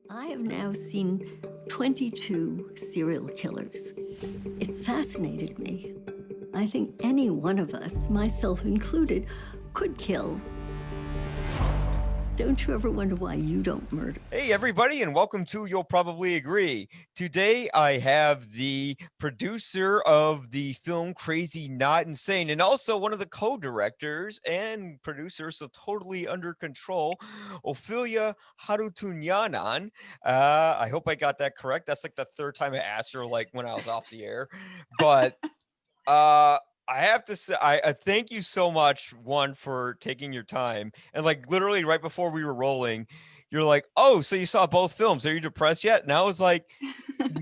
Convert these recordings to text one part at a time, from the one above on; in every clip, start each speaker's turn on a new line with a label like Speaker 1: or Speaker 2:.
Speaker 1: I have now seen 22 serial killers. It's fascinated me. I think any one of us, myself included, could kill. Don't you ever wonder why you don't murder?
Speaker 2: Hey, everybody, and welcome to You'll Probably Agree. Today, I have the producer of the film Crazy Not Insane, and also one of the co directors and producers of Totally Under Control, Ophelia Harutyunyan. I hope I got that correct. That's like the third time I asked her, like when I was off the air. But uh, I have to say, I thank you so much, one, for taking your time. And like literally right before we were rolling, you're like, "Oh, so you saw both films? Are you depressed yet?" And I was like,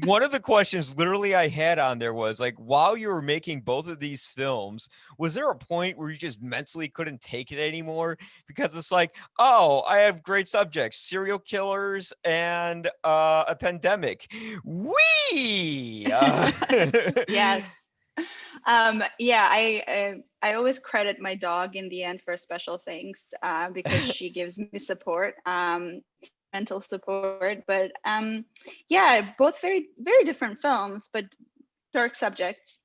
Speaker 2: one of the questions literally I had on there was like, while you were making both of these films, was there a point where you just mentally couldn't take it anymore? Because it's like, oh, I have great subjects, serial killers and a pandemic. Wee!
Speaker 3: Yes. Yeah, I always credit my dog in the end for special things because she gives me support, mental support. But yeah, both very different films, but dark subjects.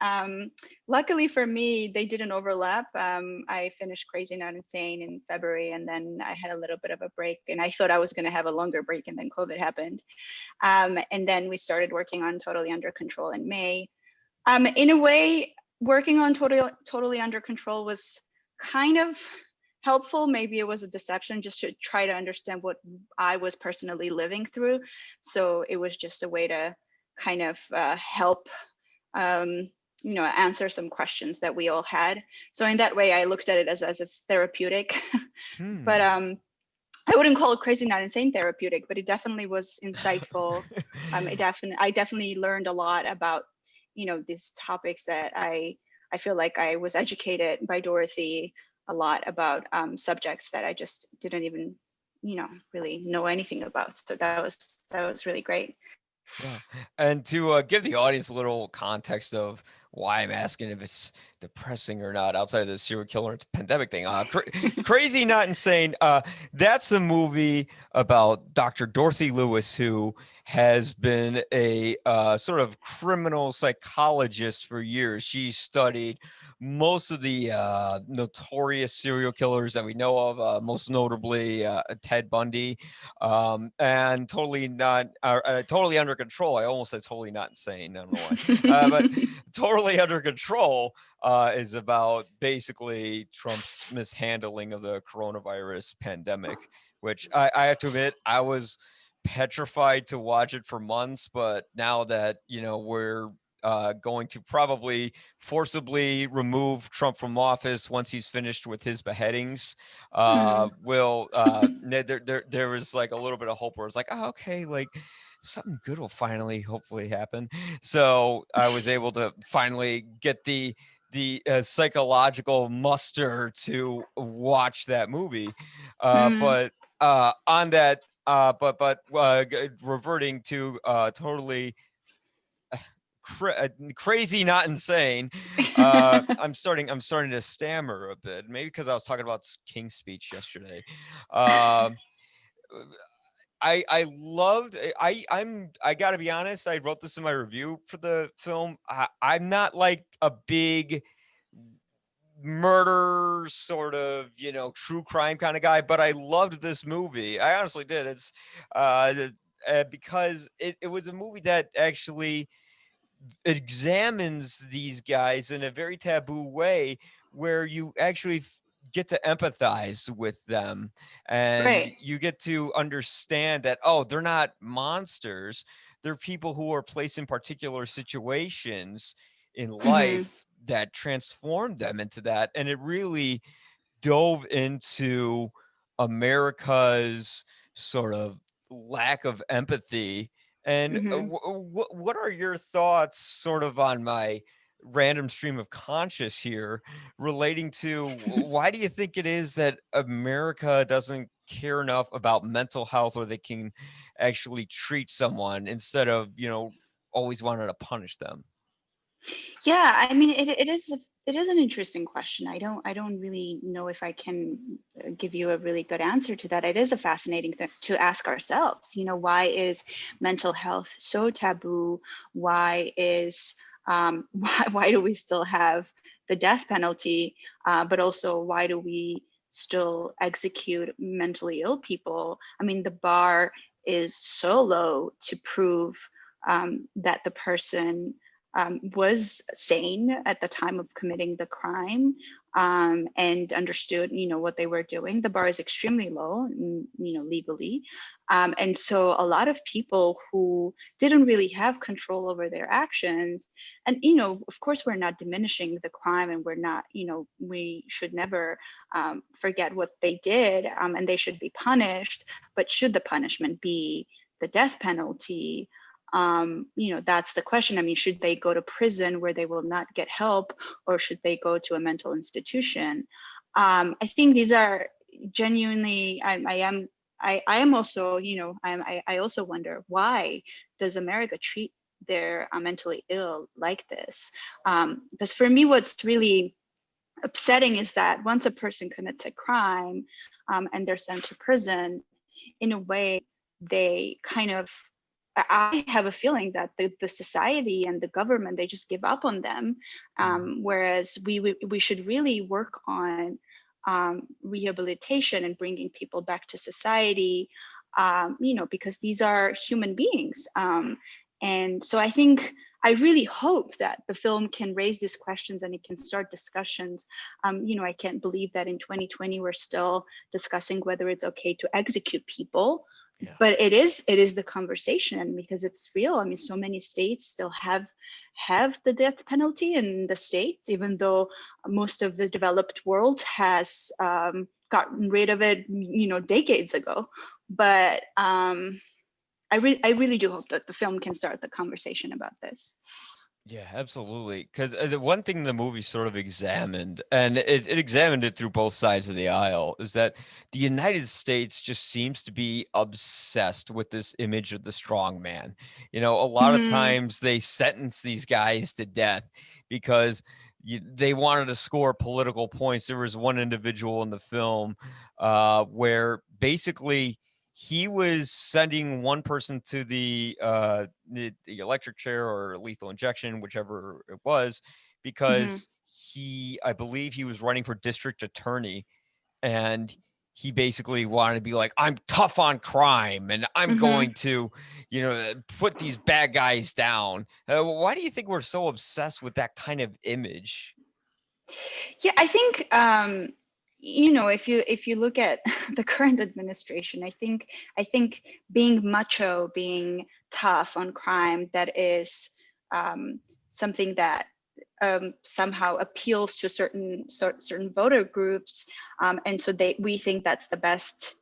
Speaker 3: Luckily for me, they didn't overlap. I finished Crazy Not Insane in February, and then I had a little bit of a break, and I thought I was going to have a longer break, and then COVID happened. And then we started working on Totally Under Control in May. In a way, working on totally under control was kind of helpful. Maybe it was a deception just to try to understand what I was personally living through. So it was just a way to kind of help, answer some questions that we all had. So in that way, I looked at it as therapeutic. But
Speaker 2: Hmm.
Speaker 3: I wouldn't call it Crazy Not Insane therapeutic, but it definitely was insightful. I definitely learned a lot about, these topics that I feel like I was educated by Dorothy a lot about subjects that I just didn't even, really know anything about. So that was really great.
Speaker 2: Yeah. And to give the audience a little context of why I'm asking if it's depressing or not outside of the serial killer and pandemic thing, Crazy Not Insane, that's a movie about Dr. Dorothy Lewis, who has been a sort of criminal psychologist for years. She studied most of the notorious serial killers that we know of, most notably Ted Bundy, and totally under control. I almost said totally not insane. I don't know why, but totally under control is about basically Trump's mishandling of the coronavirus pandemic, which I have to admit I was petrified to watch it for months, but now that we're going to probably forcibly remove Trump from office once he's finished with his beheadings.
Speaker 3: Hmm.
Speaker 2: Will there was like a little bit of hope where it's like, oh, okay, like something good will finally hopefully happen. So I was able to finally get the psychological muster to watch that movie.
Speaker 3: Hmm.
Speaker 2: But on that, reverting to totally crazy, not insane. I'm starting to stammer a bit, maybe because I was talking about King's Speech yesterday. Um, I loved I gotta be honest, I wrote this in my review for the film. I'm not like a big murder sort of true crime kind of guy, but I loved this movie. I honestly did. It's because it was a movie that actually examines these guys in a very taboo way, where you actually get to empathize with them, and
Speaker 3: Right.
Speaker 2: you get to understand that, oh, they're not monsters. They're people who are placed in particular situations in
Speaker 3: Hmm.
Speaker 2: life that transformed them into that. And it really dove into America's sort of lack of empathy. And
Speaker 3: Hmm.
Speaker 2: what are your thoughts, sort of, on my random stream of conscious here, relating to why do you think it is that America doesn't care enough about mental health, or they can actually treat someone instead of, always wanting to punish them?
Speaker 3: Yeah, I mean, it is. it is an interesting question. I don't really know if I can give you a really good answer to that. It is a fascinating thing to ask ourselves. You know, why is mental health so taboo? Why is why do we still have the death penalty? But also, why do we still execute mentally ill people? I mean, the bar is so low to prove that the person was sane at the time of committing the crime, and understood, you know, what they were doing. The bar is extremely low, you know, legally. And so a lot of people who didn't really have control over their actions, and, you know, of course, we're not diminishing the crime, and we're not, you know, we should never forget what they did, and they should be punished. But should the punishment be the death penalty? You know, that's the question. I mean, should they go to prison where they will not get help, or should they go to a mental institution? I think these are genuinely, I am also, you know, I also wonder, why does America treat their mentally ill like this? Because for me, what's really upsetting is that once a person commits a crime, and they're sent to prison, in a way, they kind of, I have a feeling that the society and the government, they just give up on them. Whereas we should really work on rehabilitation and bringing people back to society, you know, because these are human beings. And so I think, I really hope that the film can raise these questions and it can start discussions. You know, I can't believe that in 2020 we're still discussing whether it's okay to execute people.
Speaker 2: Yeah.
Speaker 3: But it is the conversation, because it's real. I mean, so many states still have the death penalty in the states, even though most of the developed world has gotten rid of it, you know, decades ago. But I really do hope that the film can start the conversation about this.
Speaker 2: Yeah, absolutely. Because the one thing the movie sort of examined, and it examined it through both sides of the aisle, is that the United States just seems to be obsessed with this image of the strong man. You know, a lot of times they sentence these guys to death because they wanted to score political points. There was one individual in the film where basically he was sending one person to the electric chair or lethal injection, whichever it was, because I believe he was running for district attorney, and he basically wanted to be like, I'm tough on crime and I'm going to, you know, put these bad guys down. Why do you think we're so obsessed with that kind of image?
Speaker 3: Yeah, I think you know, if you look at the current administration, I think being macho, being tough on crime, that is something that somehow appeals to certain voter groups, and so we think that's the best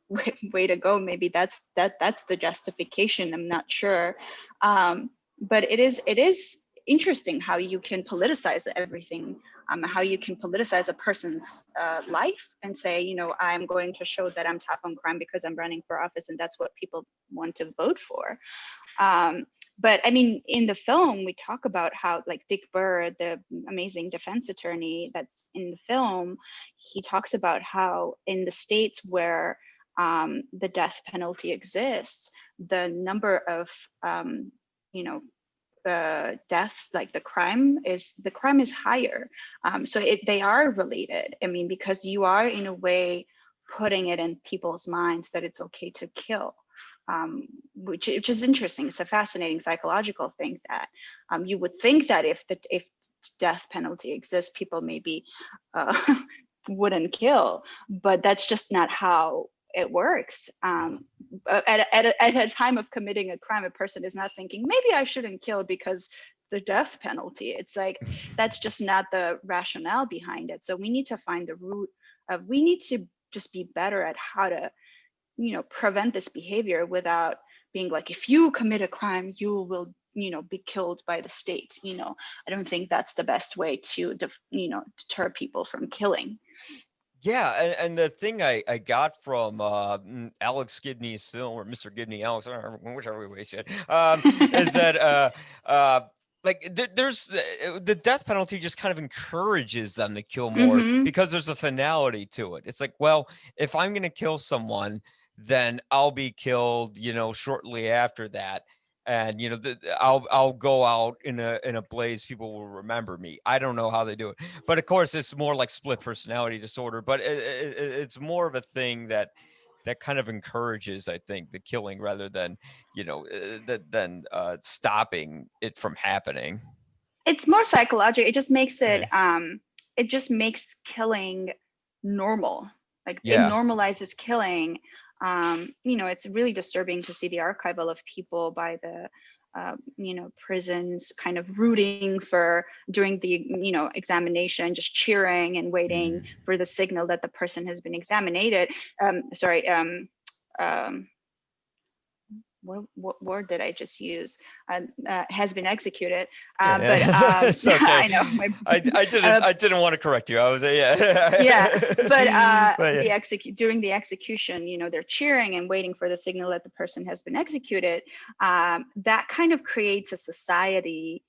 Speaker 3: way to go. Maybe that's the justification. I'm not sure, but it is interesting how you can politicize everything, how you can politicize a person's life and say, you know, I'm going to show that I'm tough on crime because I'm running for office, and that's what people want to vote for. But I mean, in the film, we talk about how, like, Dick Burr, the amazing defense attorney that's in the film, he talks about how in the states where the death penalty exists, the number of you know, deaths, like the crime is higher. So they are related. I mean, because you are in a way putting it in people's minds that it's okay to kill, which is interesting. It's a fascinating psychological thing that you would think that if death penalty exists, people maybe wouldn't kill, but that's just not how it works. At a time of committing a crime, a person is not thinking, maybe I shouldn't kill because the death penalty. It's like, that's just not the rationale behind it. So we need to find the root of, we need to just be better at how to, you know, prevent this behavior without being like, if you commit a crime, you will, you know, be killed by the state. You know, I don't think that's the best way to, you know, deter people from killing.
Speaker 2: Yeah, and the thing I got from Alex Gibney's film, or Mr. Gibney, Alex, whichever way you said, is that like there's the death penalty just kind of encourages them to kill more
Speaker 3: Mm-hmm.
Speaker 2: because there's a finality to it. It's like, well, if I'm going to kill someone, then I'll be killed, shortly after that. And I'll go out in a blaze. People will remember me. I don't know how they do it, but of course it's more like split personality disorder. But it's more of a thing that kind of encourages, I think, the killing rather than stopping it from happening.
Speaker 3: It's more psychological. It just makes
Speaker 2: Yeah.
Speaker 3: it just makes killing normal. Like it
Speaker 2: Yeah.
Speaker 3: normalizes killing. It's really disturbing to see the archival of people by the prisons kind of rooting for during the examination, just cheering and waiting
Speaker 2: Mm.
Speaker 3: for the signal that the person has been examinated. Um, what word did I just use? Has been executed. But
Speaker 2: Yeah. It's okay.
Speaker 3: I know my
Speaker 2: I didn't want to correct you. I was
Speaker 3: yeah, but
Speaker 2: but yeah.
Speaker 3: during the execution, they're cheering and waiting for the signal that the person has been executed. That kind of creates a society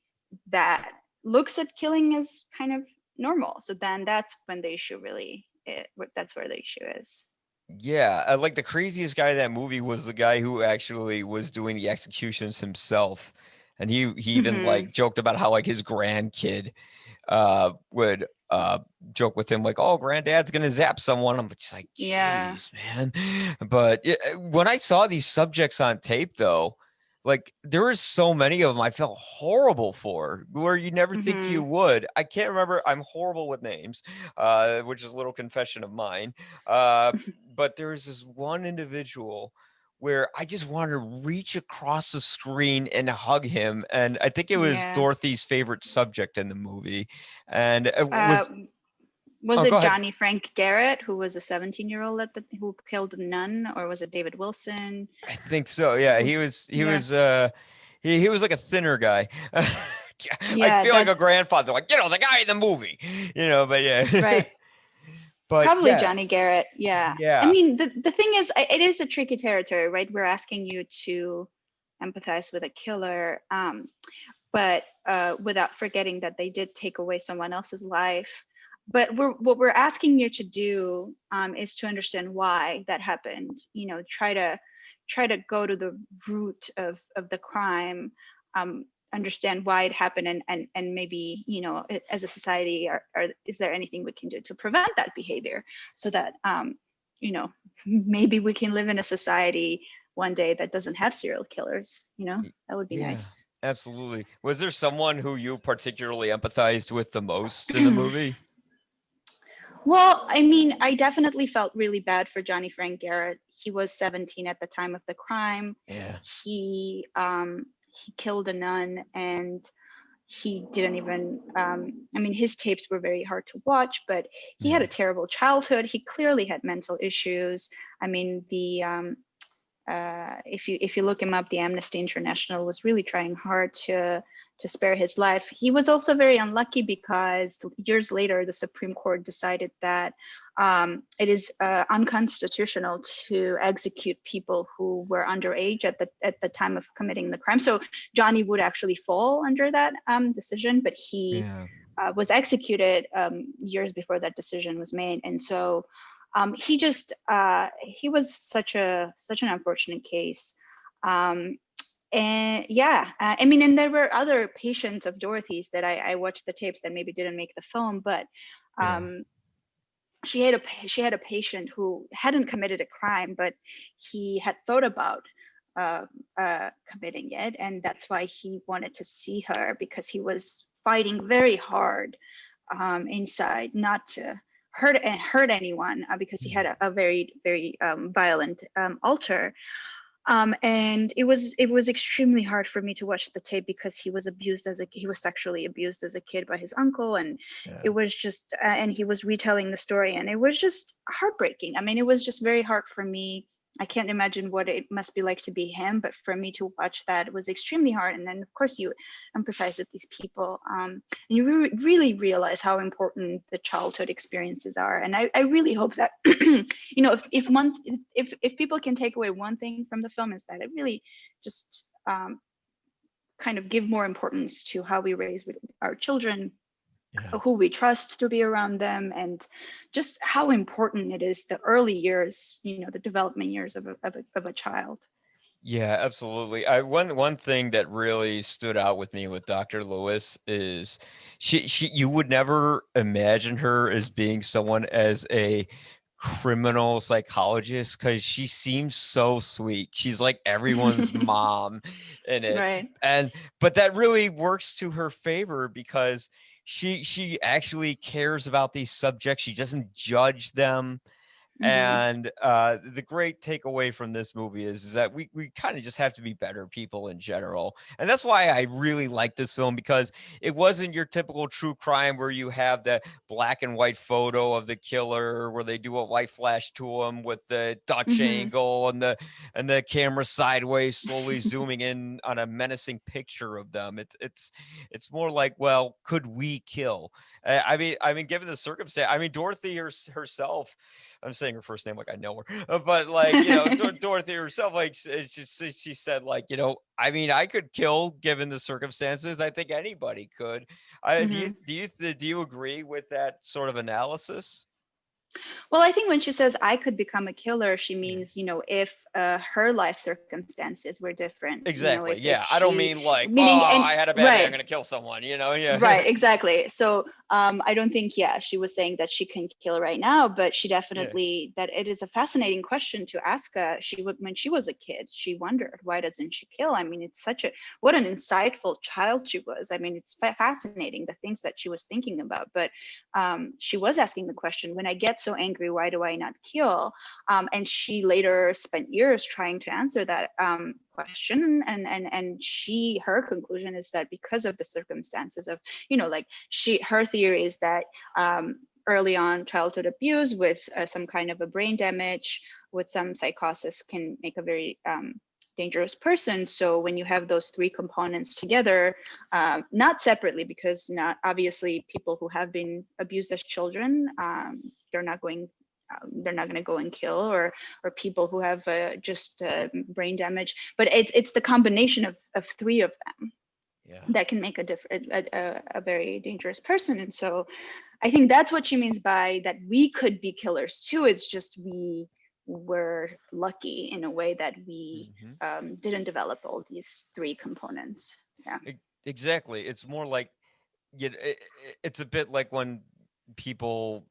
Speaker 3: that looks at killing as kind of normal. So then that's when the issue that's where the issue is.
Speaker 2: Yeah, like the craziest guy in that movie was the guy who actually was doing the executions himself. And he even
Speaker 3: Hmm.
Speaker 2: like joked about how like his grandkid would joke with him like, "Oh, granddad's gonna zap someone." I'm just like,
Speaker 3: Yeah.
Speaker 2: "Jeez, man." But when I saw these subjects on tape, though, like there were so many of them I felt horrible for, where you never think
Speaker 3: Hmm.
Speaker 2: you would. I can't remember. I'm horrible with names, which is a little confession of mine. But there was this one individual where I just wanted to reach across the screen and hug him. And I think it was
Speaker 3: Yeah.
Speaker 2: Dorothy's favorite subject in the movie. And it
Speaker 3: Uh,
Speaker 2: was,
Speaker 3: was
Speaker 2: oh, go
Speaker 3: it
Speaker 2: ahead.
Speaker 3: Johnny Frank Garrett who was a 17-year-old who killed a nun, or was it David Wilson?
Speaker 2: I think so. Yeah,
Speaker 3: Who?
Speaker 2: he
Speaker 3: Yeah.
Speaker 2: was, he was like a thinner guy. I
Speaker 3: Yeah.
Speaker 2: feel like
Speaker 3: That
Speaker 2: a grandfather, like, the guy in the movie, but yeah.
Speaker 3: right.
Speaker 2: But
Speaker 3: Probably
Speaker 2: yeah,
Speaker 3: Johnny Garrett. Yeah. I
Speaker 2: yeah,
Speaker 3: mean, the thing is, it is a tricky territory, right? We're asking you to empathize with a killer, but without forgetting that they did take away someone else's life. But what we're asking you to do is to understand why that happened. Try to go to the root of the crime, understand why it happened, and maybe as a society, is there anything we can do to prevent that behavior, so that maybe we can live in a society one day that doesn't have serial killers. That would be
Speaker 2: yeah,
Speaker 3: nice.
Speaker 2: absolutely. Was there someone who you particularly empathized with the most in the movie?
Speaker 3: Well, I mean, I definitely felt really bad for Johnny Frank Garrett. He was 17 at the time of the crime.
Speaker 2: Yeah.
Speaker 3: He killed a nun, and he didn't even. I mean, his tapes were very hard to watch, but he had a
Speaker 2: Yeah.
Speaker 3: terrible childhood. He clearly had mental issues. I mean, if you look him up, the Amnesty International was really trying hard to spare his life. He was also very unlucky because years later, the Supreme Court decided that it is unconstitutional to execute people who were underage at the time of committing the crime. So Johnny would actually fall under that decision, but he
Speaker 2: Yeah.
Speaker 3: was executed years before that decision was made, and so he was such an unfortunate case. And yeah, I mean, and there were other patients of Dorothy's that I watched the tapes that maybe didn't make the film, but
Speaker 2: Yeah.
Speaker 3: she had a patient who hadn't committed a crime, but he had thought about committing it, and that's why he wanted to see her, because he was fighting very hard inside not to hurt anyone, because he
Speaker 2: Yeah.
Speaker 3: had a very violent alter. And it was extremely hard for me to watch the tape, because he was sexually abused as a kid by his uncle, and it
Speaker 2: Yeah.
Speaker 3: was just and he was retelling the story, and it was just heartbreaking. I mean, it was just very hard for me. I can't imagine what it must be like to be him, but for me to watch that, it was extremely hard. And then, of course, you empathize with these people, and you really realize how important the childhood experiences are. And I really hope that if people can take away one thing from the film, is that it really just kind of give more importance to how we raise with our children,
Speaker 2: Yeah.
Speaker 3: who we trust to be around them, and just how important it is the early years, the development years of a child.
Speaker 2: Yeah, absolutely. One thing that really stood out with me with Dr. Lewis is she you would never imagine her as being someone as a criminal psychologist because she seems so sweet. She's like everyone's mom in it.
Speaker 3: Right.
Speaker 2: And but that really works to her favor because she actually cares about these subjects. She doesn't judge them.
Speaker 3: Hmm.
Speaker 2: And the great takeaway from this movie is that we kind of just have to be better people in general. And that's why I really like this film, because it wasn't your typical true crime where you have the black and white photo of the killer where they do a white flash to him with the Dutch
Speaker 3: Hmm.
Speaker 2: angle and the camera sideways slowly zooming in on a menacing picture of them. It's more like, well, could we kill? I mean, given the circumstance, I mean, Dorothy herself, I'm saying her first name like I know her, but like, Dorothy herself, like, she said, like, I mean, I could kill given the circumstances. I think anybody could.
Speaker 3: Hmm.
Speaker 2: Do you agree with that sort of analysis?
Speaker 3: Well, I think when she says I could become a killer, she
Speaker 2: Yeah.
Speaker 3: means, if her life circumstances were different,
Speaker 2: Exactly.
Speaker 3: if
Speaker 2: Yeah. I don't
Speaker 3: she,
Speaker 2: mean like, oh,
Speaker 3: meaning, and
Speaker 2: I had a bad day, I'm
Speaker 3: right,
Speaker 2: gonna kill someone. Yeah.
Speaker 3: right, exactly. So I don't think, yeah, she was saying that she can kill right now, but she
Speaker 2: Yeah.
Speaker 3: definitely, that it is a fascinating question to ask. When she was a kid, she wondered, why doesn't she kill? I mean, it's what an insightful child she was. I mean, it's fascinating, the things that she was thinking about. But she was asking the question, when I get so angry, why do I not kill? And she later spent years trying to answer that question. And her conclusion is that because of the circumstances of, like her theory is that early on childhood abuse with some kind of a brain damage with some psychosis can make a very dangerous person. So when you have those three components together, not separately, because not obviously people who have been abused as children, they're not going to go and kill, or people who have just brain damage, but it's the combination of three of them
Speaker 2: Yeah.
Speaker 3: that can make a very dangerous person. And so I think that's what she means by that we could be killers too. It's just we were lucky in a way that we
Speaker 2: Mhm.
Speaker 3: didn't develop all these three components. Yeah.
Speaker 2: Exactly. It's more like, it's a bit like when people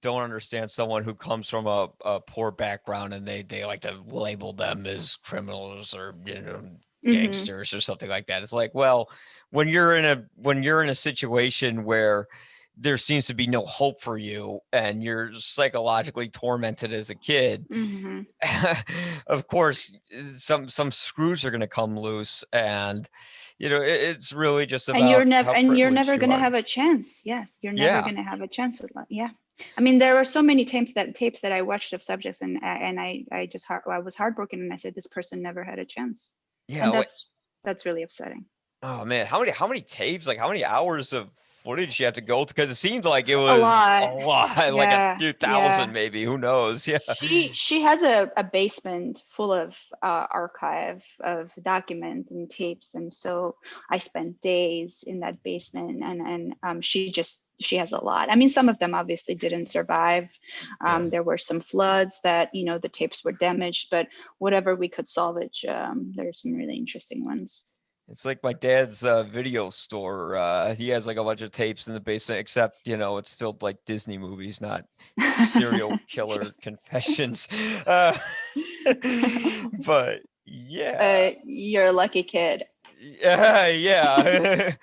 Speaker 2: don't understand someone who comes from a poor background and they like to label them as criminals or
Speaker 3: Hmm.
Speaker 2: gangsters or something like that. It's like, well, when you're in a situation where there seems to be no hope for you and you're psychologically tormented as a kid,
Speaker 3: Hmm.
Speaker 2: of course some screws are going to come loose, and it's really just
Speaker 3: And you're
Speaker 2: about
Speaker 3: never
Speaker 2: how privileged you
Speaker 3: going to
Speaker 2: are.
Speaker 3: have a chance. Yes, you're never
Speaker 2: Yeah.
Speaker 3: going to have a chance at that. Yeah. I mean, there were so many tapes that I watched of subjects, and I was heartbroken, and I said, this person never had a chance.
Speaker 2: Yeah.
Speaker 3: And that's really upsetting.
Speaker 2: Oh man, how many tapes, like how many hours of footage you have to go through? Because it seems like it
Speaker 3: A
Speaker 2: was a
Speaker 3: lot.
Speaker 2: lot, like a
Speaker 3: Yeah.
Speaker 2: few
Speaker 3: Yeah.
Speaker 2: thousand, maybe. Who knows? Yeah.
Speaker 3: She has a basement full of archive of documents and tapes, and so I spent days in that basement, and she has a lot. I mean, some of them obviously didn't survive.
Speaker 2: Yeah.
Speaker 3: There were some floods that the tapes were damaged, but whatever we could salvage, there's some really interesting ones.
Speaker 2: It's like my dad's video store. He has like a bunch of tapes in the basement, except it's filled like Disney movies, not serial killer confessions. Uh, but yeah,
Speaker 3: You're a lucky kid.
Speaker 2: yeah.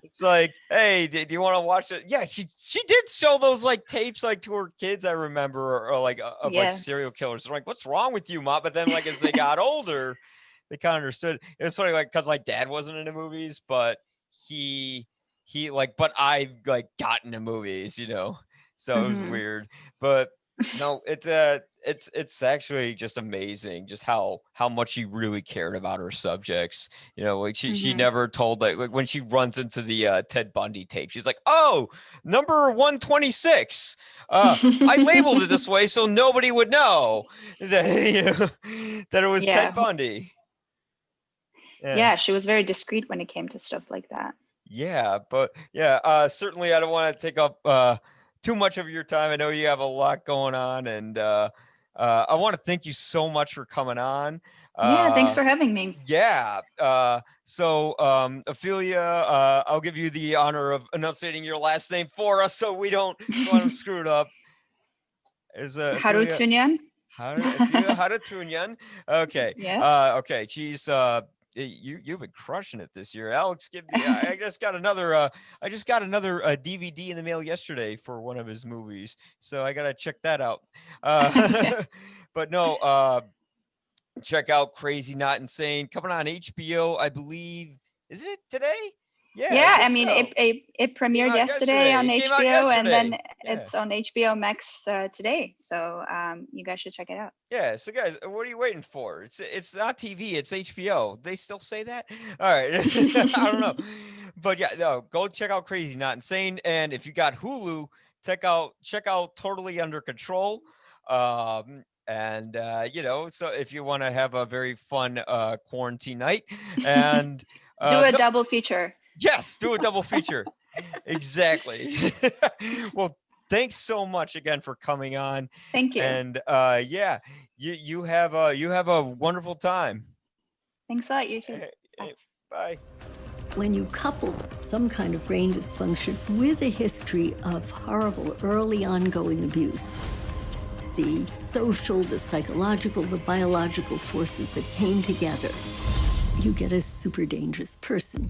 Speaker 2: It's like, hey, do you want to watch it? Yeah, she did show those like tapes like to her kids, I remember, or like of like serial
Speaker 3: Yes.
Speaker 2: killers. They're like, what's wrong with you, mom? But then like as they got older, they kind of understood. It was funny, like because my dad wasn't into movies, but he like, but I like got into movies. So it was
Speaker 3: Hmm.
Speaker 2: weird. But no, it's actually just amazing just how much she really cared about her subjects. Like she
Speaker 3: Hmm.
Speaker 2: never told, like when she runs into the Ted Bundy tape, she's like, oh, number 126. I labeled it this way so nobody would know that that it was Ted
Speaker 3: Yeah.
Speaker 2: Bundy.
Speaker 3: yeah, she was very discreet when it came to stuff like that.
Speaker 2: Yeah, but certainly I don't want to take up too much of your time. I know you have a lot going on, and I want to thank you so much for coming on.
Speaker 3: Yeah, thanks for having me.
Speaker 2: Yeah. So, Ophelia, I'll give you the honor of enunciating your last name for us, so I don't screw it up. Is Ophelia
Speaker 3: Harutyunyan.
Speaker 2: Ophelia Harutyunyan? Okay.
Speaker 3: Yeah.
Speaker 2: Okay. She's you've been crushing it this year. Alex, I just got another DVD in the mail yesterday for one of his movies, so I gotta check that out. But no, check out Crazy Not Insane, coming on HBO, I believe. Isn't it today? Yeah, I
Speaker 3: Yeah, I
Speaker 2: think
Speaker 3: mean,
Speaker 2: so.
Speaker 3: it
Speaker 2: Came
Speaker 3: premiered
Speaker 2: out
Speaker 3: yesterday on
Speaker 2: It came out
Speaker 3: HBO, and then
Speaker 2: yesterday. Yeah.
Speaker 3: it's on HBO Max today. So you guys should check it out.
Speaker 2: Yeah, so guys, what are you waiting for? It's not TV, it's HBO. They still say that? All right. I don't know. But yeah, no, go check out Crazy Not Insane. And if you got Hulu, check out Totally Under Control. And so if you want to have a very fun quarantine night, and
Speaker 3: Do a
Speaker 2: no,
Speaker 3: double feature.
Speaker 2: yes, do a double feature. Exactly. Well, thanks so much again for coming on.
Speaker 3: Thank you.
Speaker 2: And yeah, you have a wonderful time.
Speaker 3: Thanks a lot. You too.
Speaker 2: Bye.
Speaker 1: When you couple some kind of brain dysfunction with a history of horrible early ongoing abuse, the social, the psychological, the biological forces that came together, you get a super dangerous person.